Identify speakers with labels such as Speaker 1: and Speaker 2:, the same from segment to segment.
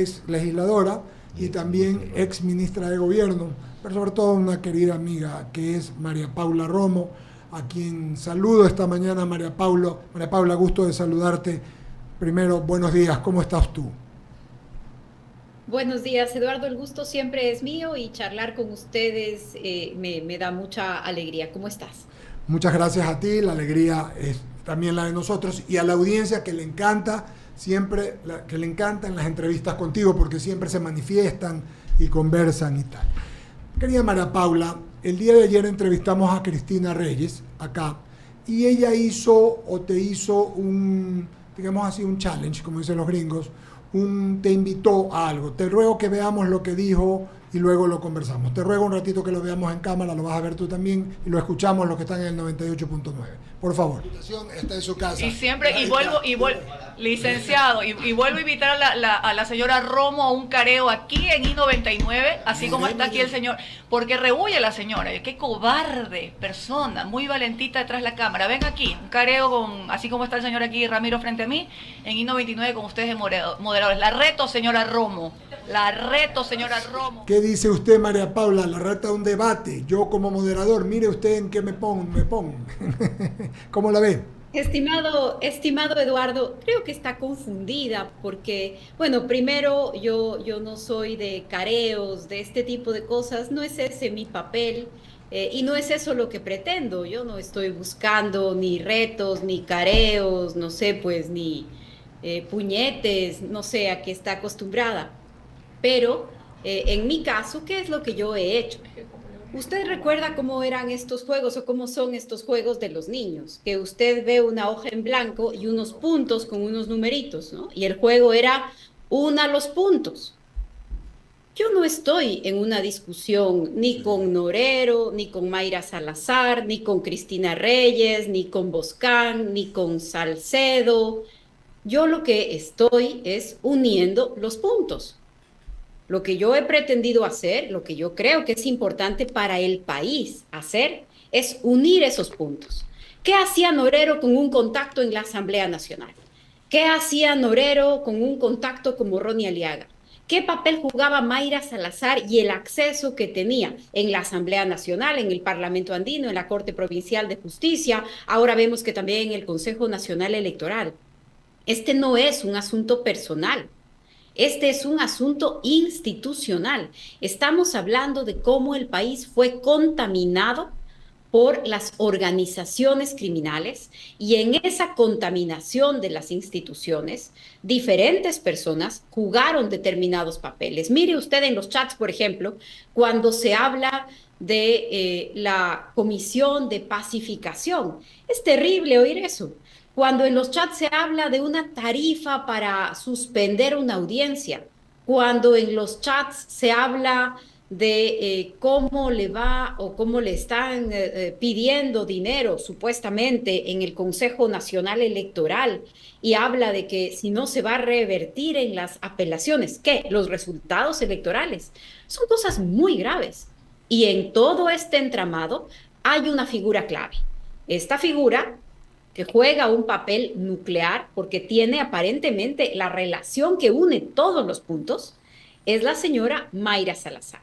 Speaker 1: ex legisladora y también ex ministra de Gobierno, pero sobre todo una querida amiga que es María Paula Romo, a quien saludo esta mañana. María Paula, gusto de saludarte. Primero, buenos días, ¿cómo estás tú?
Speaker 2: Buenos días, Eduardo. El gusto siempre es mío y charlar con ustedes me da mucha alegría. ¿Cómo estás?
Speaker 1: Muchas gracias a ti, la alegría es también la de nosotros y a la audiencia que le encanta siempre, que le encantan las entrevistas contigo porque siempre se manifiestan y conversan y tal. Querida María Paula, el día de ayer entrevistamos a Cristina Reyes acá y ella hizo o te hizo un, digamos así, un challenge, como dicen los gringos, te invitó a algo. Te ruego que veamos lo que dijo y luego lo conversamos. Te ruego un ratito que lo veamos en cámara, lo vas a ver tú también y lo escuchamos los que están en el 98.9. Por favor. La invitación está en su casa.
Speaker 3: Y siempre, y vuelvo, licenciado, y vuelvo a invitar a la señora Romo a un careo aquí en I-99, así como está aquí el señor, porque rehuye la señora, qué cobarde persona, muy valentita detrás de la cámara. Ven aquí, un careo con, así como está el señor aquí, Ramiro, frente a mí, en I-99 con ustedes de moderadores. La reto, señora Romo, la reto, señora Romo.
Speaker 1: ¿Qué dice usted, María Paula? La reta un debate. Yo como moderador, mire usted en qué me pongo. ¿Cómo la ve?
Speaker 2: Estimado Eduardo, creo que está confundida porque, bueno, primero yo no soy de careos, de este tipo de cosas, no es ese mi papel y no es eso lo que pretendo. Yo no estoy buscando ni retos, ni careos, no sé, pues ni puñetes, no sé a qué está acostumbrada. Pero en mi caso, ¿qué es lo que yo he hecho? ¿Usted recuerda cómo eran estos juegos o cómo son estos juegos de los niños? Que usted ve una hoja en blanco y unos puntos con unos numeritos, ¿no? Y el juego era una los puntos. Yo no estoy en una discusión ni con Norero, ni con Mayra Salazar, ni con Cristina Reyes, ni con Boscán, ni con Salcedo. Yo lo que estoy es uniendo los puntos. Lo que yo he pretendido hacer, lo que yo creo que es importante para el país hacer, es unir esos puntos. ¿Qué hacía Norero con un contacto en la Asamblea Nacional? ¿Qué hacía Norero con un contacto como Ronnie Aliaga? ¿Qué papel jugaba Mayra Salazar y el acceso que tenía en la Asamblea Nacional, en el Parlamento Andino, en la Corte Provincial de Justicia? Ahora vemos que también en el Consejo Nacional Electoral. Este no es un asunto personal. Este es un asunto institucional. Estamos hablando de cómo el país fue contaminado por las organizaciones criminales y en esa contaminación de las instituciones, diferentes personas jugaron determinados papeles. Mire usted en los chats, por ejemplo, cuando se habla de la Comisión de Pacificación. Es terrible oír eso. Cuando en los chats se habla de una tarifa para suspender una audiencia, cuando en los chats se habla de cómo le va o cómo le están pidiendo dinero supuestamente en el Consejo Nacional Electoral y habla de que si no se va a revertir en las apelaciones, ¿qué? Los resultados electorales. Son cosas muy graves. Y en todo este entramado hay una figura clave. Esta figura que juega un papel nuclear porque tiene aparentemente la relación que une todos los puntos, es la señora Mayra Salazar.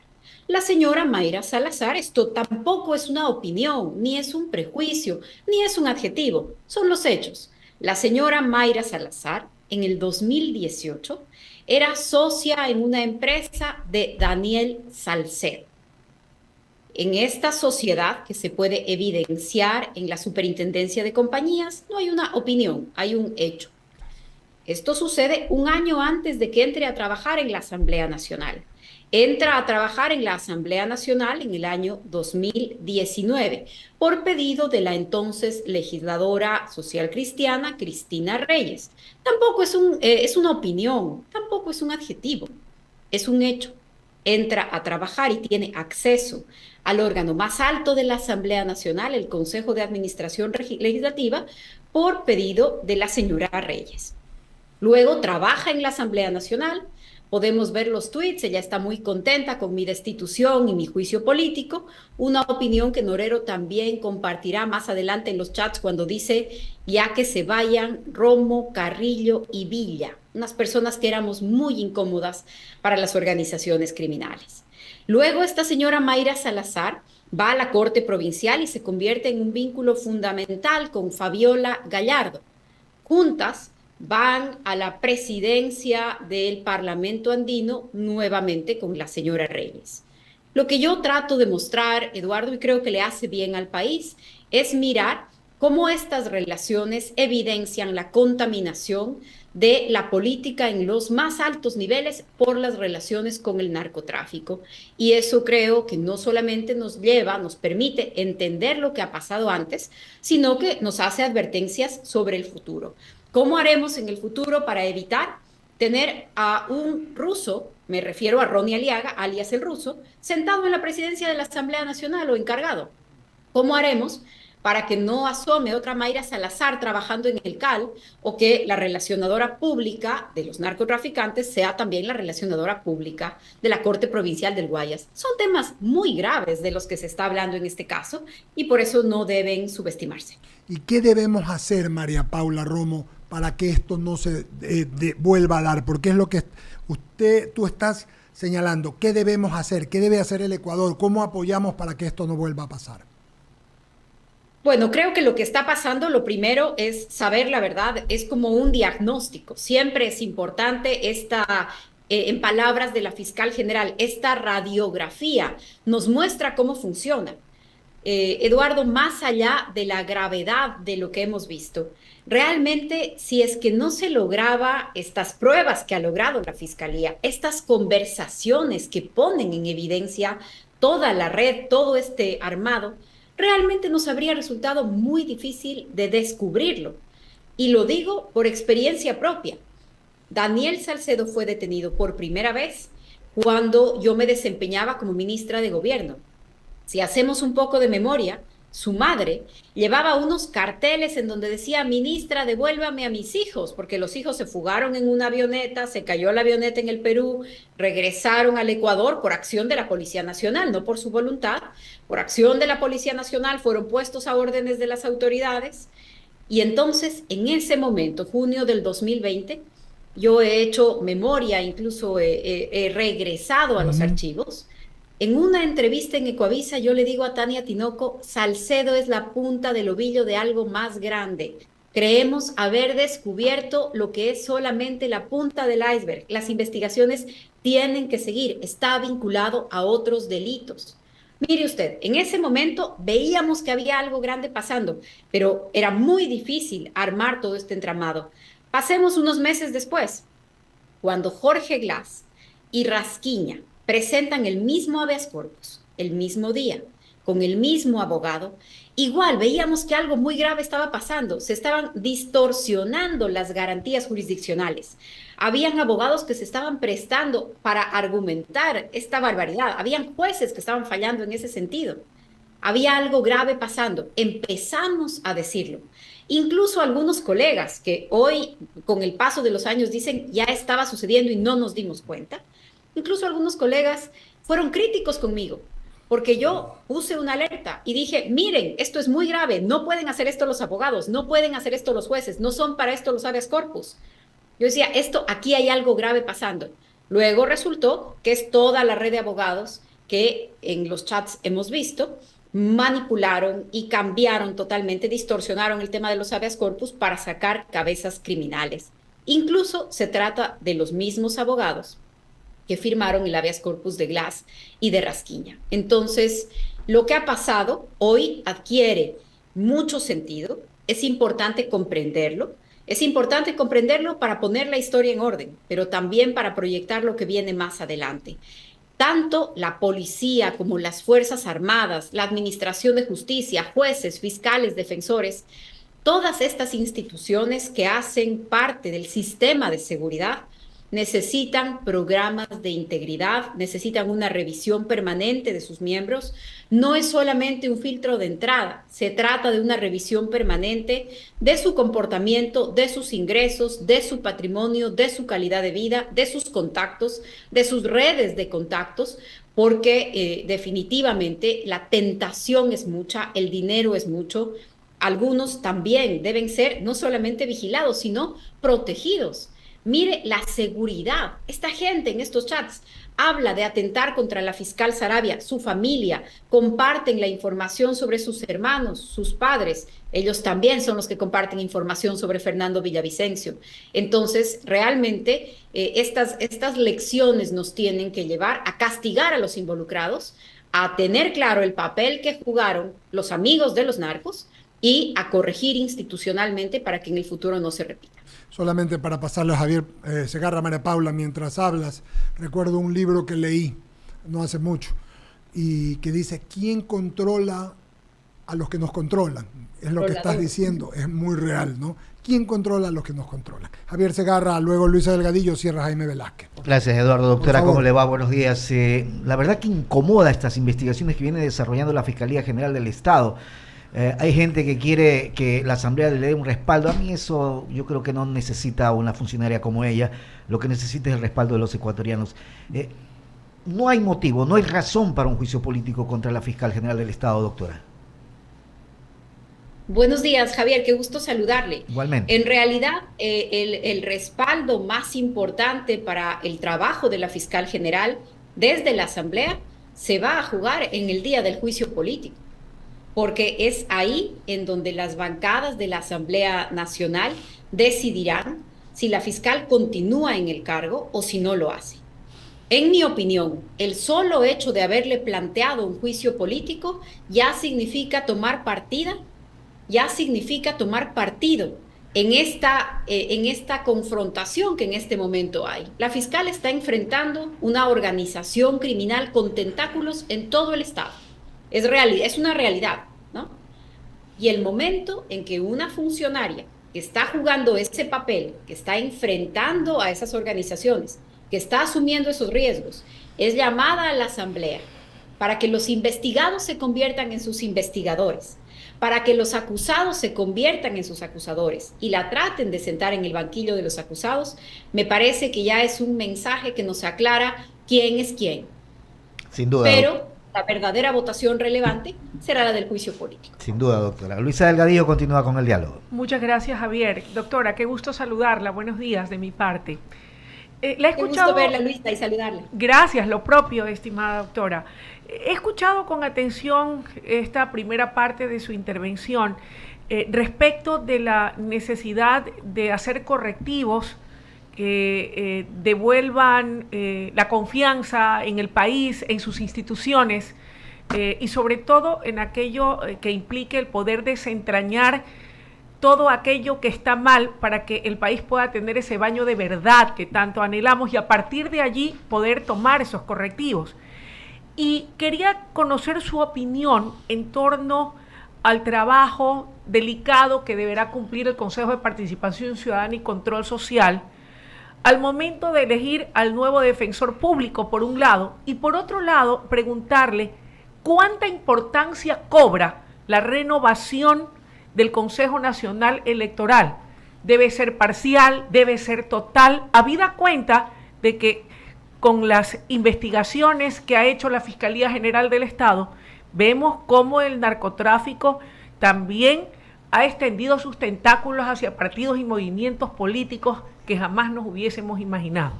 Speaker 2: La señora Mayra Salazar, esto tampoco es una opinión, ni es un prejuicio, ni es un adjetivo, son los hechos. La señora Mayra Salazar, en el 2018, era socia en una empresa de Daniel Salcedo. En esta sociedad que se puede evidenciar en la superintendencia de compañías, no hay una opinión, hay un hecho. Esto sucede un año antes de que entre a trabajar en la Asamblea Nacional. Entra a trabajar en la Asamblea Nacional en el año 2019 por pedido de la entonces legisladora social cristiana Cristina Reyes. Tampoco es una opinión, tampoco es un adjetivo, es un hecho. Entra a trabajar y tiene acceso al órgano más alto de la Asamblea Nacional, el Consejo de Administración Legislativa, por pedido de la señora Reyes. Luego trabaja en la Asamblea Nacional, Podemos ver los tweets, ella está muy contenta con mi destitución y mi juicio político, una opinión que Norero también compartirá más adelante en los chats cuando dice, ya que se vayan Romo, Carrillo y Villa, unas personas que éramos muy incómodas para las organizaciones criminales. Luego esta señora Mayra Salazar va a la Corte Provincial y se convierte en un vínculo fundamental con Fabiola Gallardo. Juntas van a la presidencia del Parlamento andino nuevamente con la señora Reyes. Lo que yo trato de mostrar, Eduardo, y creo que le hace bien al país, es mirar cómo estas relaciones evidencian la contaminación de la política en los más altos niveles por las relaciones con el narcotráfico. Y eso creo que no solamente nos permite entender lo que ha pasado antes, sino que nos hace advertencias sobre el futuro. ¿Cómo haremos en el futuro para evitar tener a un ruso, me refiero a Ronnie Aliaga, alias el ruso, sentado en la presidencia de la Asamblea Nacional o encargado? ¿Cómo haremos para que no asome otra Mayra Salazar trabajando en el CAL o que la relacionadora pública de los narcotraficantes sea también la relacionadora pública de la Corte Provincial del Guayas? Son temas muy graves de los que se está hablando en este caso y por eso no deben subestimarse.
Speaker 1: ¿Y qué debemos hacer, María Paula Romo, para que esto no se vuelva a dar? Porque es lo que tú estás señalando. ¿Qué debemos hacer? ¿Qué debe hacer el Ecuador? ¿Cómo apoyamos para que esto no vuelva a pasar?
Speaker 2: Bueno, creo que lo que está pasando, lo primero es saber la verdad, es como un diagnóstico. Siempre es importante en palabras de la fiscal general, esta radiografía nos muestra cómo funciona. Eduardo, más allá de la gravedad de lo que hemos visto, realmente si es que no se lograba estas pruebas que ha logrado la Fiscalía, estas conversaciones que ponen en evidencia toda la red, todo este armado, realmente nos habría resultado muy difícil de descubrirlo. Y lo digo por experiencia propia. Daniel Salcedo fue detenido por primera vez cuando yo me desempeñaba como ministra de Gobierno. Si hacemos un poco de memoria, su madre llevaba unos carteles en donde decía, ministra, devuélvame a mis hijos, porque los hijos se fugaron en una avioneta, se cayó la avioneta en el Perú, regresaron al Ecuador por acción de la Policía Nacional, no por su voluntad, por acción de la Policía Nacional fueron puestos a órdenes de las autoridades. Y entonces, en ese momento, junio del 2020, yo he hecho memoria, incluso he regresado a los archivos. En una entrevista en Ecuavisa yo le digo a Tania Tinoco, Salcedo es la punta del ovillo de algo más grande. Creemos haber descubierto lo que es solamente la punta del iceberg. Las investigaciones tienen que seguir, está vinculado a otros delitos. Mire usted, en ese momento veíamos que había algo grande pasando, pero era muy difícil armar todo este entramado. Pasemos unos meses después, cuando Jorge Glass y Rasquiña presentan el mismo habeas corpus, el mismo día, con el mismo abogado, igual veíamos que algo muy grave estaba pasando, se estaban distorsionando las garantías jurisdiccionales. Habían abogados que se estaban prestando para argumentar esta barbaridad, habían jueces que estaban fallando en ese sentido. Había algo grave pasando, empezamos a decirlo. Incluso algunos colegas que hoy, con el paso de los años, dicen ya estaba sucediendo y no nos dimos cuenta. Incluso algunos colegas fueron críticos conmigo, porque yo puse una alerta y dije, miren, esto es muy grave, no pueden hacer esto los abogados, no pueden hacer esto los jueces, no son para esto los habeas corpus. Yo decía, aquí hay algo grave pasando. Luego resultó que es toda la red de abogados que en los chats hemos visto, manipularon y cambiaron totalmente, distorsionaron el tema de los habeas corpus para sacar cabezas criminales. Incluso se trata de los mismos abogados que firmaron el habeas corpus de Glass y de Rasquiña. Entonces, lo que ha pasado hoy adquiere mucho sentido, es importante comprenderlo para poner la historia en orden, pero también para proyectar lo que viene más adelante. Tanto la policía como las Fuerzas Armadas, la Administración de Justicia, jueces, fiscales, defensores, todas estas instituciones que hacen parte del sistema de seguridad necesitan programas de integridad, necesitan una revisión permanente de sus miembros. No es solamente un filtro de entrada, se trata de una revisión permanente de su comportamiento, de sus ingresos, de su patrimonio, de su calidad de vida, de sus contactos, de sus redes de contactos, porque definitivamente la tentación es mucha, el dinero es mucho. Algunos también deben ser no solamente vigilados, sino protegidos. Mire la seguridad. Esta gente en estos chats habla de atentar contra la fiscal Sarabia, su familia, comparten la información sobre sus hermanos, sus padres. Ellos también son los que comparten información sobre Fernando Villavicencio. Entonces, realmente, estas lecciones nos tienen que llevar a castigar a los involucrados, a tener claro el papel que jugaron los amigos de los narcos y a corregir institucionalmente para que en el futuro no se repita.
Speaker 1: Solamente para pasarle a Javier Segarra, María Paula, mientras hablas, recuerdo un libro que leí no hace mucho y que dice, ¿quién controla a los que nos controlan? Es lo que estás diciendo, es muy real, ¿no? ¿Quién controla a los que nos controlan? Javier Segarra, luego Luisa Delgadillo, cierra Jaime Velázquez.
Speaker 4: Gracias, Eduardo. Doctora, ¿cómo le va? Buenos días. La verdad que incomoda estas investigaciones que viene desarrollando la Fiscalía General del Estado. Hay gente que quiere que la Asamblea le dé un respaldo. A mí eso yo creo que no necesita una funcionaria como ella. Lo que necesita es el respaldo de los ecuatorianos. No hay motivo, no hay razón para un juicio político contra la Fiscal General del Estado, doctora.
Speaker 2: Buenos días, Javier, qué gusto saludarle.
Speaker 4: Igualmente.
Speaker 2: En realidad, el respaldo más importante para el trabajo de la fiscal general desde la Asamblea se va a jugar en el día del juicio político, porque es ahí en donde las bancadas de la Asamblea Nacional decidirán si la fiscal continúa en el cargo o si no lo hace. En mi opinión, el solo hecho de haberle planteado un juicio político ya significa tomar partida, ya significa tomar partido en esta confrontación que en este momento hay. La fiscal está enfrentando una organización criminal con tentáculos en todo el Estado. Es una realidad, ¿no? Y el momento en que una funcionaria que está jugando ese papel, que está enfrentando a esas organizaciones, que está asumiendo esos riesgos, es llamada a la Asamblea para que los investigados se conviertan en sus investigadores, para que los acusados se conviertan en sus acusadores y la traten de sentar en el banquillo de los acusados, me parece que ya es un mensaje que nos aclara quién es quién.
Speaker 4: Sin duda.
Speaker 2: Pero la verdadera votación relevante será la del juicio político.
Speaker 4: Sin duda, doctora. Luisa Delgadillo continúa con el diálogo.
Speaker 5: Muchas gracias, Javier. Doctora, qué gusto saludarla. Buenos días de mi parte. La he escuchado...
Speaker 2: Qué gusto verla, Luisa, y saludarla.
Speaker 5: Gracias, lo propio, estimada doctora. He escuchado con atención esta primera parte de su intervención respecto de la necesidad de hacer correctivos que devuelvan la confianza en el país, en sus instituciones y sobre todo en aquello que implique el poder desentrañar todo aquello que está mal para que el país pueda tener ese baño de verdad que tanto anhelamos y a partir de allí poder tomar esos correctivos. Y quería conocer su opinión en torno al trabajo delicado que deberá cumplir el Consejo de Participación Ciudadana y Control Social al momento de elegir al nuevo defensor público, por un lado, y por otro lado, preguntarle cuánta importancia cobra la renovación del Consejo Nacional Electoral. Debe ser parcial, debe ser total, habida cuenta de que con las investigaciones que ha hecho la Fiscalía General del Estado, vemos cómo el narcotráfico también ha extendido sus tentáculos hacia partidos y movimientos políticos que jamás nos hubiésemos imaginado.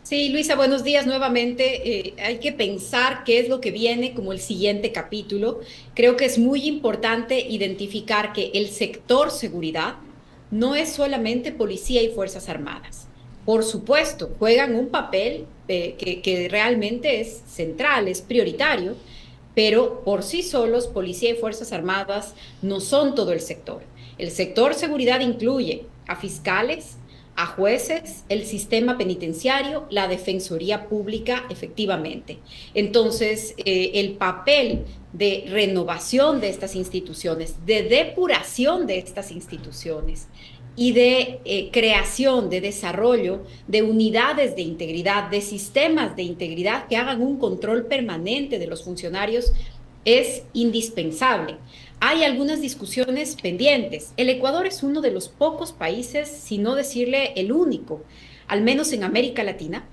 Speaker 2: Sí, Luisa, buenos días nuevamente. Hay que pensar qué es lo que viene como el siguiente capítulo. Creo que es muy importante identificar que el sector seguridad no es solamente policía y fuerzas armadas. Por supuesto, juegan un papel que realmente es central, es prioritario, pero por sí solos, policía y fuerzas armadas no son todo el sector. El sector seguridad incluye a fiscales, a jueces, el sistema penitenciario, la defensoría pública, efectivamente. Entonces, el papel de renovación de estas instituciones, de depuración de estas instituciones y de creación, de desarrollo de unidades de integridad, de sistemas de integridad que hagan un control permanente de los funcionarios es indispensable. Hay algunas discusiones pendientes. El Ecuador es uno de los pocos países, si no decirle el único, al menos en América Latina,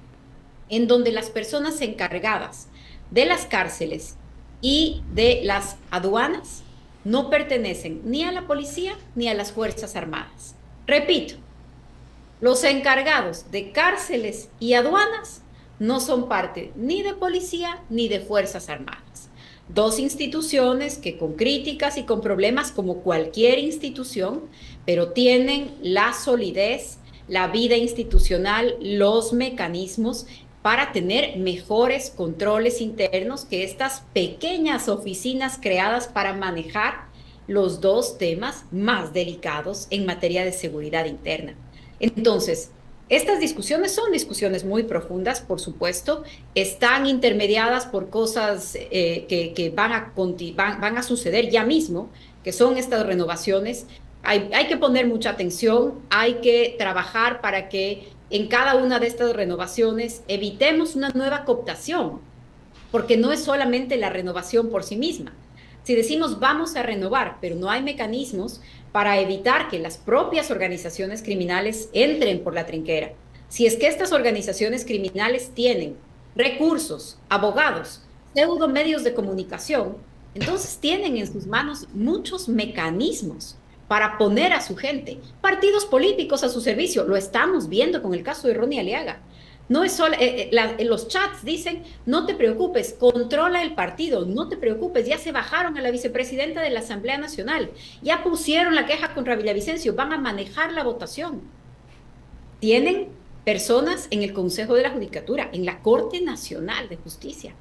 Speaker 2: en donde las personas encargadas de las cárceles y de las aduanas no pertenecen ni a la policía ni a las Fuerzas Armadas. Repito, los encargados de cárceles y aduanas no son parte ni de policía ni de Fuerzas Armadas. Dos instituciones que con críticas y con problemas como cualquier institución, pero tienen la solidez, la vida institucional, los mecanismos para tener mejores controles internos que estas pequeñas oficinas creadas para manejar los dos temas más delicados en materia de seguridad interna. Entonces, estas discusiones son discusiones muy profundas, por supuesto, están intermediadas por cosas que van a suceder ya mismo, que son estas renovaciones. Hay que poner mucha atención, hay que trabajar para que en cada una de estas renovaciones evitemos una nueva cooptación, porque no es solamente la renovación por sí misma. Si decimos vamos a renovar, pero no hay mecanismos para evitar que las propias organizaciones criminales entren por la trinquera. Si es que estas organizaciones criminales tienen recursos, abogados, pseudo medios de comunicación, entonces tienen en sus manos muchos mecanismos para poner a su gente, partidos políticos a su servicio. Lo estamos viendo con el caso de Ronnie Aliaga. No es solo, los chats dicen, no te preocupes, controla el partido, no te preocupes, ya se bajaron a la vicepresidenta de la Asamblea Nacional, ya pusieron la queja contra Villavicencio, van a manejar la votación. Tienen personas en el Consejo de la Judicatura, en la Corte Nacional de Justicia.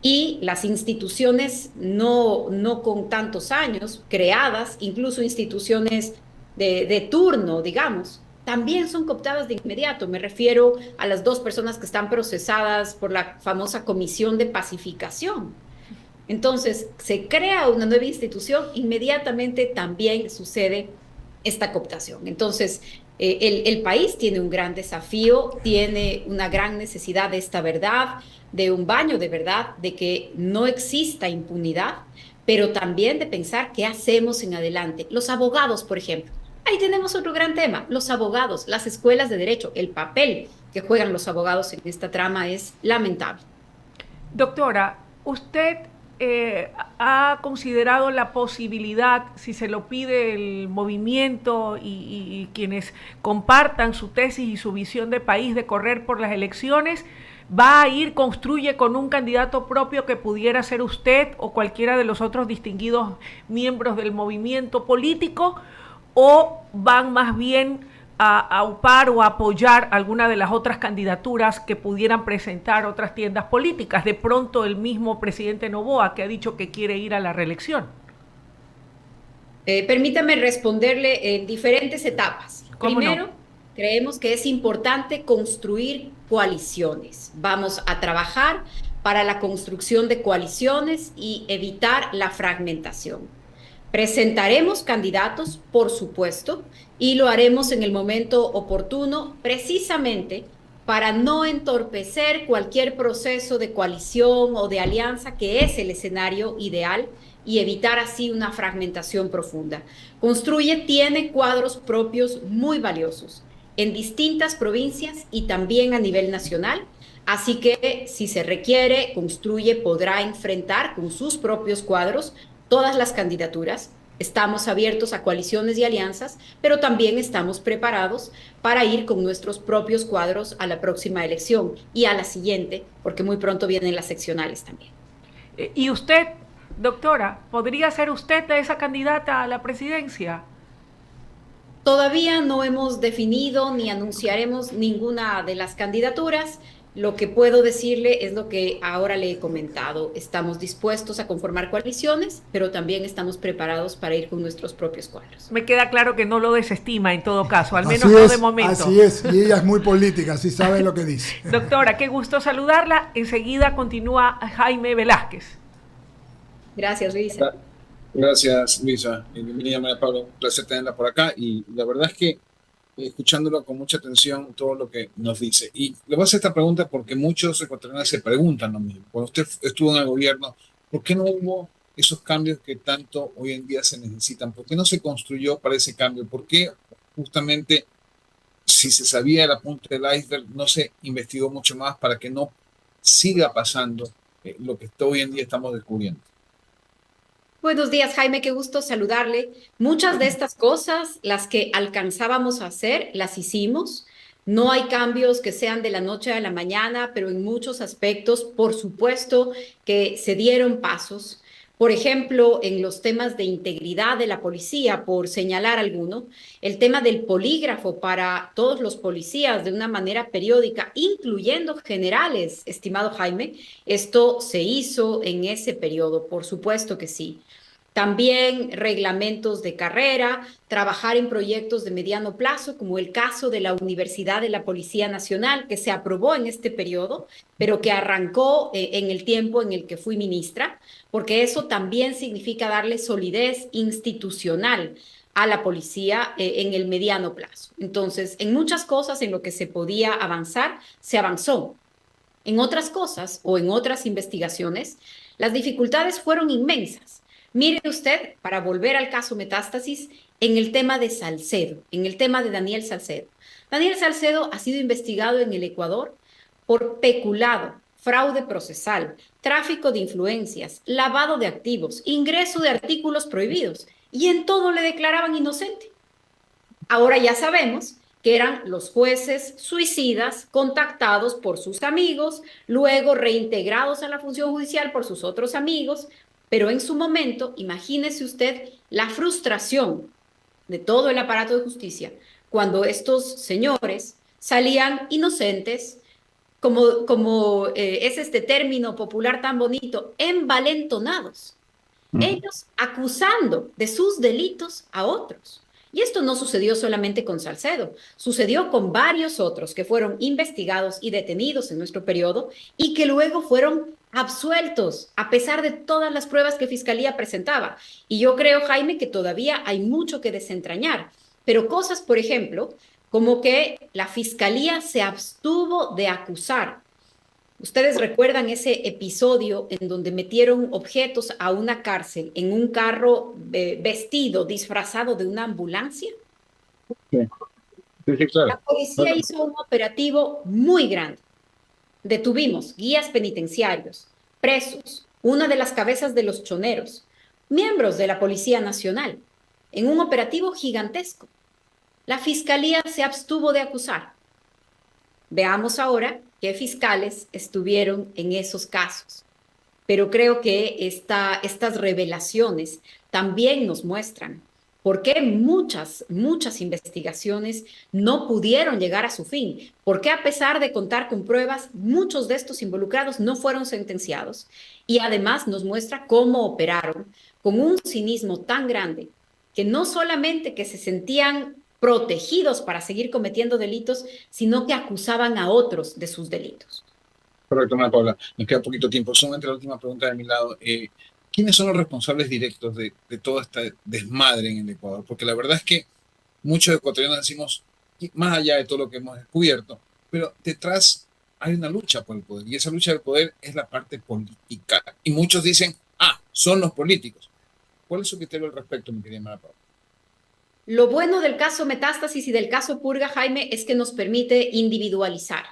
Speaker 2: Y las instituciones no con tantos años, creadas, incluso instituciones de turno, digamos, también son cooptadas de inmediato. Me refiero a las dos personas que están procesadas por la famosa Comisión de Pacificación. Entonces, se crea una nueva institución, inmediatamente también sucede esta cooptación. Entonces, el país tiene un gran desafío, tiene una gran necesidad de esta verdad, de un baño de verdad, de que no exista impunidad, pero también de pensar qué hacemos en adelante. Los abogados, por ejemplo. Ahí tenemos otro gran tema, los abogados, las escuelas de derecho, el papel que juegan los abogados en esta trama es lamentable.
Speaker 5: Doctora, ¿usted ha considerado la posibilidad, si se lo pide el movimiento y quienes compartan su tesis y su visión de país, de correr por las elecciones? ¿Va a ir, construye con un candidato propio que pudiera ser usted o cualquiera de los otros distinguidos miembros del movimiento político? ¿O van más bien a aupar o a apoyar alguna de las otras candidaturas que pudieran presentar otras tiendas políticas? De pronto el mismo presidente Noboa, que ha dicho que quiere ir a la reelección.
Speaker 2: Permítame responderle en diferentes etapas. Primero, creemos que es importante construir coaliciones. Vamos a trabajar para la construcción de coaliciones y evitar la fragmentación. Presentaremos candidatos, por supuesto, y lo haremos en el momento oportuno, precisamente para no entorpecer cualquier proceso de coalición o de alianza, que es el escenario ideal, y evitar así una fragmentación profunda. Construye tiene cuadros propios muy valiosos en distintas provincias y también a nivel nacional, así que si se requiere, Construye podrá enfrentar con sus propios cuadros todas las candidaturas. Estamos abiertos a coaliciones y alianzas, pero también estamos preparados para ir con nuestros propios cuadros a la próxima elección y a la siguiente, porque muy pronto vienen las seccionales también.
Speaker 5: ¿Y usted, doctora, podría ser usted esa candidata a la presidencia?
Speaker 2: Todavía no hemos definido ni anunciaremos ninguna de las candidaturas. Lo que puedo decirle es lo que ahora le he comentado. Estamos dispuestos a conformar coaliciones, pero también estamos preparados para ir con nuestros propios cuadros.
Speaker 5: Me queda claro que no lo desestima en todo caso, al menos no de momento.
Speaker 1: Así es, y ella es muy política, así sabe lo que dice.
Speaker 5: Doctora, qué gusto saludarla. Enseguida continúa Jaime Velázquez.
Speaker 2: Gracias, Luisa.
Speaker 6: Gracias, Luisa. Bienvenida, María Pablo. Un placer tenerla por acá. Y la verdad es que escuchándolo con mucha atención todo lo que nos dice. Y le voy a hacer esta pregunta porque muchos ecuatorianos se preguntan lo mismo. Cuando usted estuvo en el gobierno, ¿por qué no hubo esos cambios que tanto hoy en día se necesitan? ¿Por qué no se construyó para ese cambio? ¿Por qué justamente, si se sabía la punta del iceberg, no se investigó mucho más para que no siga pasando lo que hoy en día estamos descubriendo?
Speaker 2: Buenos días, Jaime, qué gusto saludarle. Muchas de estas cosas, las que alcanzábamos a hacer, las hicimos. No hay cambios que sean de la noche a la mañana, pero en muchos aspectos, por supuesto, que se dieron pasos. Por ejemplo, en los temas de integridad de la policía, por señalar alguno, el tema del polígrafo para todos los policías de una manera periódica, incluyendo generales, estimado Jaime, esto se hizo en ese periodo, por supuesto que sí. También reglamentos de carrera, trabajar en proyectos de mediano plazo, como el caso de la Universidad de la Policía Nacional, que se aprobó en este periodo, pero que arrancó en el tiempo en el que fui ministra, porque eso también significa darle solidez institucional a la policía en el mediano plazo. Entonces, en muchas cosas en lo que se podía avanzar, se avanzó. En otras cosas o en otras investigaciones, las dificultades fueron inmensas. Mire usted, para volver al caso Metástasis, en el tema de Salcedo, en el tema de Daniel Salcedo. Daniel Salcedo ha sido investigado en el Ecuador por peculado, fraude procesal, tráfico de influencias, lavado de activos, ingreso de artículos prohibidos, y en todo le declaraban inocente. Ahora ya sabemos que eran los jueces suicidas contactados por sus amigos, luego reintegrados a la función judicial por sus otros amigos, pero en su momento, imagínese usted la frustración de todo el aparato de justicia cuando estos señores salían inocentes, como es este término popular tan bonito, envalentonados, ellos acusando de sus delitos a otros. Y esto no sucedió solamente con Salcedo, sucedió con varios otros que fueron investigados y detenidos en nuestro periodo y que luego fueron absueltos a pesar de todas las pruebas que Fiscalía presentaba. Y yo creo, Jaime, que todavía hay mucho que desentrañar, pero cosas, por ejemplo, como que la Fiscalía se abstuvo de acusar. ¿Ustedes recuerdan ese episodio en donde metieron objetos a una cárcel en un carro vestido, disfrazado de una ambulancia?
Speaker 6: Sí, sí, sí, claro.
Speaker 2: La policía hizo un operativo muy grande. Detuvimos guías penitenciarios, presos, una de las cabezas de los choneros, miembros de la Policía Nacional, en un operativo gigantesco. La Fiscalía se abstuvo de acusar. Veamos ahora qué fiscales estuvieron en esos casos. Pero creo que estas revelaciones también nos muestran por qué muchas investigaciones no pudieron llegar a su fin, por qué a pesar de contar con pruebas, muchos de estos involucrados no fueron sentenciados y además nos muestra cómo operaron con un cinismo tan grande que no solamente que se sentían protegidos para seguir cometiendo delitos, sino que acusaban a otros de sus delitos.
Speaker 6: Correcto, Ana Paula. Nos queda poquito tiempo. Solamente la última pregunta de mi lado. ¿Quiénes son los responsables directos de todo este desmadre en el Ecuador? Porque la verdad es que muchos ecuatorianos decimos, más allá de todo lo que hemos descubierto, pero detrás hay una lucha por el poder. Y esa lucha del poder es la parte política. Y muchos dicen, son los políticos. ¿Cuál es su criterio al respecto, mi querida Ana Paula?
Speaker 2: Lo bueno del caso Metástasis y del caso Purga, Jaime, es que nos permite individualizar.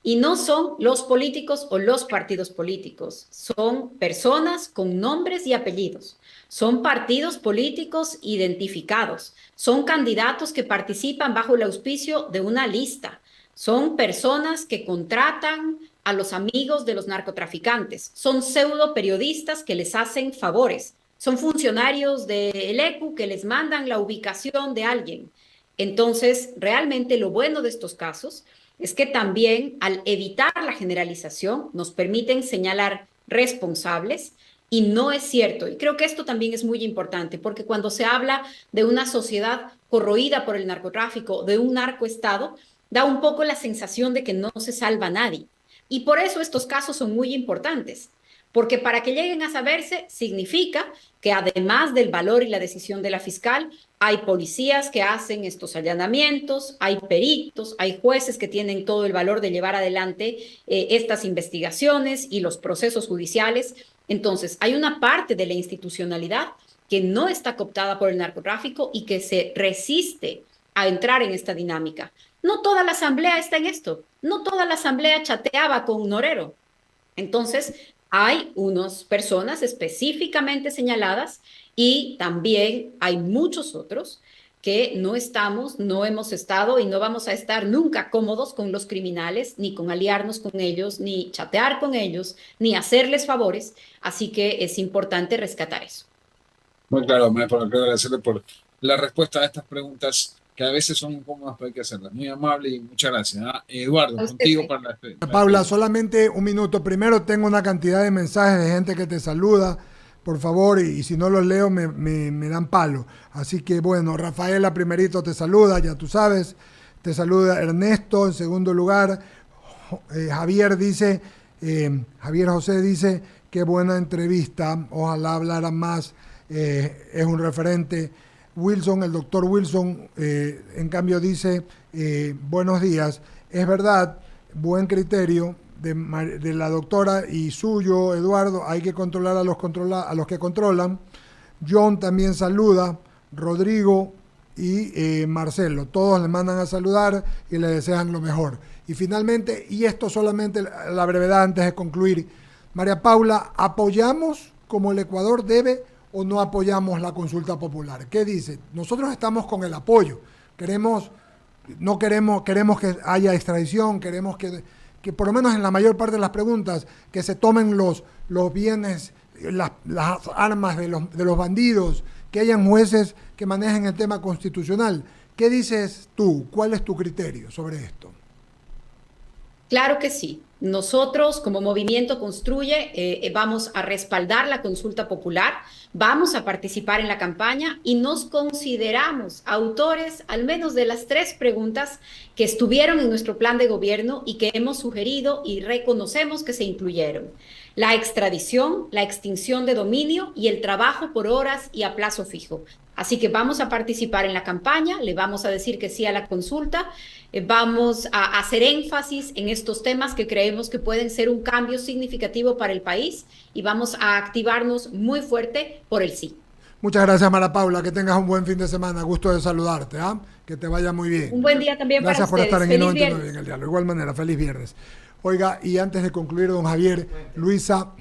Speaker 2: Y no son los políticos o los partidos políticos, son personas con nombres y apellidos, son partidos políticos identificados, son candidatos que participan bajo el auspicio de una lista, son personas que contratan a los amigos de los narcotraficantes, son pseudo periodistas que les hacen favores, son funcionarios del ECU que les mandan la ubicación de alguien. Entonces, realmente lo bueno de estos casos es que también al evitar la generalización nos permiten señalar responsables y no es cierto. Y creo que esto también es muy importante porque cuando se habla de una sociedad corroída por el narcotráfico, de un narcoestado, da un poco la sensación de que no se salva a nadie. Y por eso estos casos son muy importantes, porque para que lleguen a saberse significa que además del valor y la decisión de la fiscal, hay policías que hacen estos allanamientos, hay peritos, hay jueces que tienen todo el valor de llevar adelante estas investigaciones y los procesos judiciales. Entonces, hay una parte de la institucionalidad que no está cooptada por el narcotráfico y que se resiste a entrar en esta dinámica. No toda la asamblea está en esto, no toda la asamblea chateaba con Norero. Entonces, hay unas personas específicamente señaladas y también hay muchos otros que no estamos, no hemos estado y no vamos a estar nunca cómodos con los criminales, ni con aliarnos con ellos, ni chatear con ellos, ni hacerles favores. Así que es importante rescatar eso.
Speaker 6: Muy claro, maestra, quiero agradecerle por la respuesta a estas preguntas que a veces son incómodas, pero hay que hacerlas. Muy amable y muchas gracias. Eduardo, contigo para la
Speaker 1: Paula, solamente un minuto. Primero, tengo una cantidad de mensajes de gente que te saluda, por favor, y si no los leo me dan palo. Así que bueno, Rafaela primerito te saluda, ya tú sabes. Te saluda Ernesto en segundo lugar. Javier dice, Javier José dice, qué buena entrevista, ojalá hablara más, es un referente. Wilson, el doctor Wilson, en cambio dice, buenos días, es verdad, buen criterio de la doctora y suyo, Eduardo, hay que controlar a los que controlan. John también saluda, Rodrigo y Marcelo, todos le mandan a saludar y le desean lo mejor. Y finalmente, y esto solamente la brevedad antes de concluir, María Paula, ¿apoyamos como el Ecuador debe o no apoyamos la consulta popular? ¿Qué dice? Nosotros estamos con el apoyo, queremos que haya extradición, queremos que por lo menos en la mayor parte de las preguntas, que se tomen los bienes, las armas de los bandidos, que hayan jueces que manejen el tema constitucional. ¿Qué dices tú? ¿Cuál es tu criterio sobre esto?
Speaker 2: Claro que sí. Nosotros, como Movimiento Construye, vamos a respaldar la consulta popular, vamos a participar en la campaña y nos consideramos autores al menos de las 3 preguntas que estuvieron en nuestro plan de gobierno y que hemos sugerido y reconocemos que se incluyeron. La extradición, la extinción de dominio y el trabajo por horas y a plazo fijo. Así que vamos a participar en la campaña, le vamos a decir que sí a la consulta, vamos a hacer énfasis en estos temas que creemos que pueden ser un cambio significativo para el país y vamos a activarnos muy fuerte por el sí.
Speaker 1: Muchas gracias, María Paula, que tengas un buen fin de semana, gusto de saludarte, que te vaya muy bien.
Speaker 2: Un buen día también para ustedes.
Speaker 1: Gracias por estar en
Speaker 2: Feliz
Speaker 1: I99
Speaker 2: viernes.
Speaker 1: en el diálogo. De igual manera, feliz viernes. Oiga, y antes de concluir, don Javier, Luisa